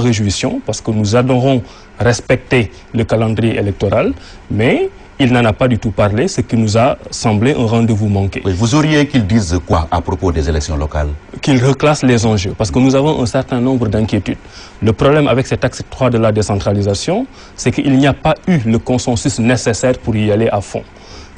réjouissons parce que nous adorons respecter le calendrier électoral, mais il n'en a pas du tout parlé, ce qui nous a semblé un rendez-vous manqué. Oui, vous auriez qu'il dise quoi à propos des élections locales? Qu'il reclasse les enjeux, parce que nous avons un certain nombre d'inquiétudes. Le problème avec cet axe 3 de la décentralisation, c'est qu'il n'y a pas eu le consensus nécessaire pour y aller à fond.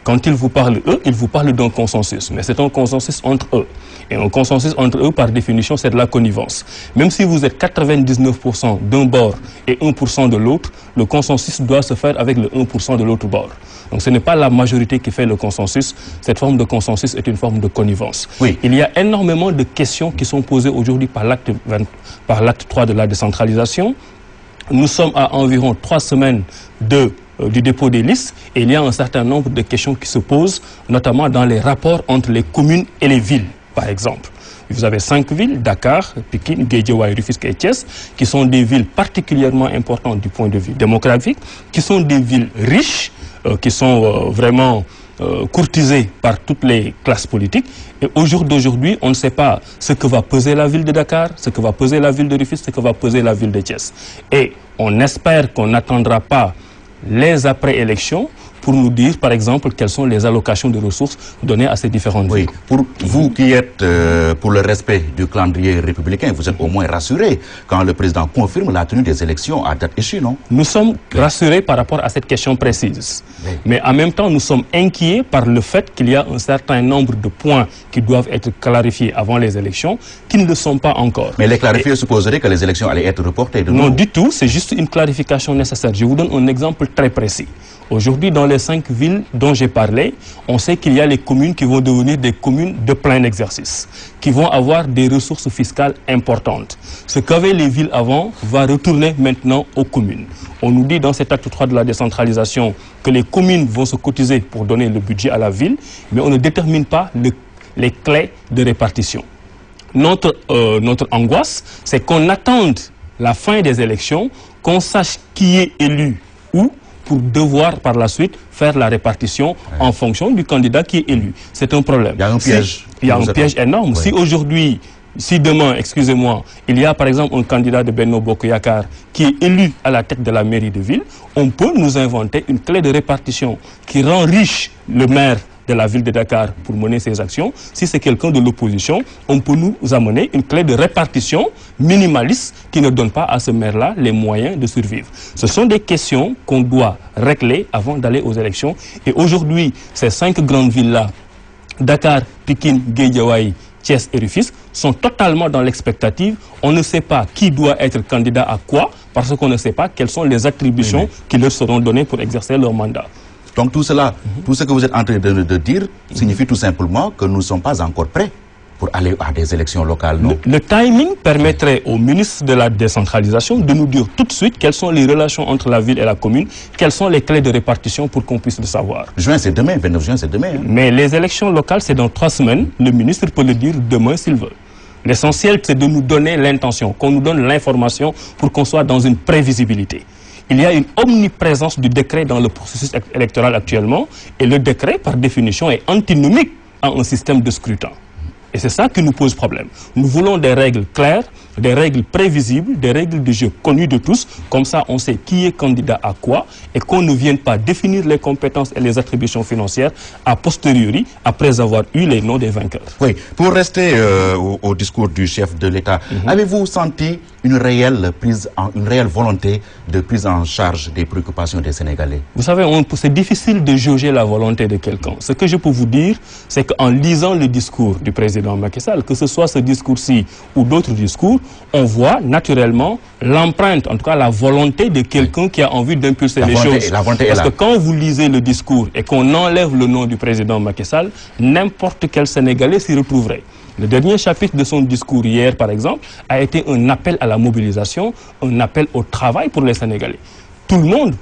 Quand ils vous parlent, eux, ils vous parlent d'un consensus, mais c'est un consensus entre eux. Et un consensus entre eux, par définition, c'est de la connivence. Même si vous êtes 99% d'un bord et 1% de l'autre, le consensus doit se faire avec le 1% de l'autre bord. Donc ce n'est pas la majorité qui fait le consensus. Cette forme de consensus est une forme de connivence. Oui. Il y a énormément de questions qui sont posées aujourd'hui par l'acte 3 de la décentralisation. Nous sommes à environ 3 semaines du dépôt des listes et il y a un certain nombre de questions qui se posent, notamment dans les rapports entre les communes et les villes, par exemple. Vous avez 5 villes, Dakar, Pikine, Guédiawaye, Rufisque et Thiès, qui sont des villes particulièrement importantes du point de vue démographique, qui sont des villes riches, qui sont vraiment courtisées par toutes les classes politiques. Et au jour d'aujourd'hui, on ne sait pas ce que va peser la ville de Dakar, ce que va peser la ville de Rufisque, ce que va peser la ville de Thiès. Et on espère qu'on n'attendra pas les après-élections pour nous dire, par exemple, quelles sont les allocations de ressources données à ces différentes villes. Oui, pour vous qui êtes pour le respect du calendrier républicain, vous êtes au moins rassurés quand le président confirme la tenue des élections à date échue, non? Nous sommes rassurés par rapport à cette question précise. Oui. Mais en même temps, nous sommes inquiets par le fait qu'il y a un certain nombre de points qui doivent être clarifiés avant les élections, qui ne le sont pas encore. Mais les clarifier supposerait que les élections allaient être reportées de nouveau. Non, du tout, c'est juste une clarification nécessaire. Je vous donne un exemple très précis. Aujourd'hui, dans les 5 villes dont j'ai parlé, on sait qu'il y a les communes qui vont devenir des communes de plein exercice, qui vont avoir des ressources fiscales importantes. Ce qu'avaient les villes avant va retourner maintenant aux communes. On nous dit dans cet acte 3 de la décentralisation que les communes vont se cotiser pour donner le budget à la ville, mais on ne détermine pas les clés de répartition. Notre angoisse, c'est qu'on attende la fin des élections, qu'on sache qui est élu où, pour devoir par la suite faire la répartition en fonction du candidat qui est élu. C'est un problème. Il y a un piège. Il y a un piège énorme. Oui. Si aujourd'hui, si demain, excusez-moi, il y a par exemple un candidat de Benno Bokk Yakaar qui est élu à la tête de la mairie de ville, on peut nous inventer une clé de répartition qui rend riche le maire de la ville de Dakar pour mener ses actions. Si c'est quelqu'un de l'opposition, on peut nous amener une clé de répartition minimaliste qui ne donne pas à ce maire-là les moyens de survivre. Ce sont des questions qu'on doit régler avant d'aller aux élections. Et aujourd'hui, ces 5 grandes villes-là, Dakar, Pikine, Guédiawaye, Thiès et Rufisque, sont totalement dans l'expectative. On ne sait pas qui doit être candidat à quoi, parce qu'on ne sait pas quelles sont les attributions qui leur seront données pour exercer leur mandat. Donc tout cela, tout ce que vous êtes en train de dire, signifie tout simplement que nous ne sommes pas encore prêts pour aller à des élections locales, non? Le timing permettrait au ministre de la décentralisation de nous dire tout de suite quelles sont les relations entre la ville et la commune, quelles sont les clés de répartition pour qu'on puisse le savoir. Juin, c'est demain, 29 juin, c'est demain. Hein? Mais les élections locales, c'est dans 3 semaines. Le ministre peut le dire demain s'il veut. L'essentiel, c'est de nous donner l'intention, qu'on nous donne l'information pour qu'on soit dans une prévisibilité. Il y a une omniprésence du décret dans le processus électoral actuellement, et le décret, par définition, est antinomique à un système de scrutin. Et c'est ça qui nous pose problème. Nous voulons des règles claires, des règles prévisibles, des règles de jeu connues de tous. Comme ça, on sait qui est candidat à quoi et qu'on ne vienne pas définir les compétences et les attributions financières a posteriori, après avoir eu les noms des vainqueurs. Oui, pour rester au discours du chef de l'État, avez-vous senti une réelle volonté de prise en charge des préoccupations des Sénégalais? Vous savez, c'est difficile de jauger la volonté de quelqu'un. Ce que je peux vous dire, c'est qu'en lisant le discours du président Macky Sall, que ce soit ce discours-ci ou d'autres discours, on voit naturellement l'empreinte, en tout cas la volonté de quelqu'un qui a envie d'impulser les choses. Parce que quand vous lisez le discours et qu'on enlève le nom du président Macky Sall, n'importe quel Sénégalais s'y retrouverait. Le dernier chapitre de son discours hier, par exemple, a été un appel à la mobilisation, un appel au travail pour les Sénégalais. Tout le monde